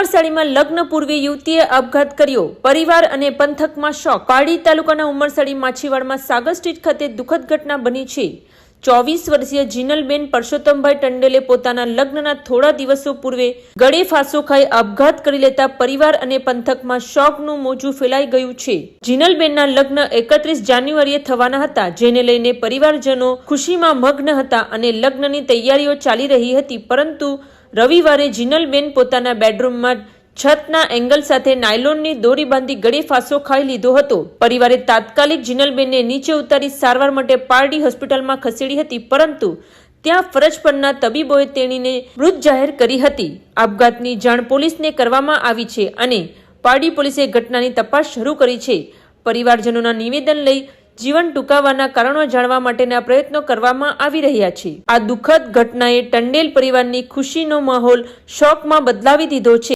ઉમરસાડીમાં લગ્ન પૂર્વે યુવતીએ આપઘાત કર્યો, પરિવાર અને પંથકમાં શોક। પારડી તાલુકાના ઉમરસાડી માછીવાડમાં સાગર સ્ટ્રીટ ખાતે દુઃખદ ઘટના બની છે। 24 વર્ષીય જીનલબેન પરસોત્તમભાઈ ટંડેલે પોતાના લગ્નના થોડા દિવસો પૂર્વે ગળે ફાંસો ખાઈ આપઘાત કરી લેતા પરિવાર અને પંથકમાં શોકનું મોજું ફેલાઈ ગયું છે। જીનલબેનના લગ્ન 31 જાન્યુઆરીએ થવાના હતા, જેને લઈને પરિવારજનો ખુશીમાં મગ્ન હતા અને લગ્નની તૈયારીઓ ચાલી રહી હતી, પરંતુ રવિવારે જીનલબેન પોતાના બેડરૂમમાં છતના એંગલ સાથે નાયલોનની દોરી બાંધી ગળે ફાંસો ખાઈ લીધો હતો। પરિવારે તાત્કાલિક જીનલબેનને નીચે ઉતારી સારવાર માટે પારડી હોસ્પિટલમાં ખસેડી હતી, પરંતુ ત્યાં ફરજ પરના તબીબોએ તેણીને મૃત જાહેર કરી હતી। આપઘાતની જાણ પોલીસને કરવામાં આવી છે અને પારડી પોલીસે ઘટનાની તપાસ શરૂ કરી છે। પરિવારજનોના નિવેદન લઈ જીવન ટૂંકાવવાના કારણો જાણવા માટેના પ્રયત્નો કરવામાં આવી રહ્યા છે। આ દુઃખદ ઘટનાએ ટંડેલ પરિવારની ખુશીનો માહોલ શોકમાં બદલાવી દીધો છે।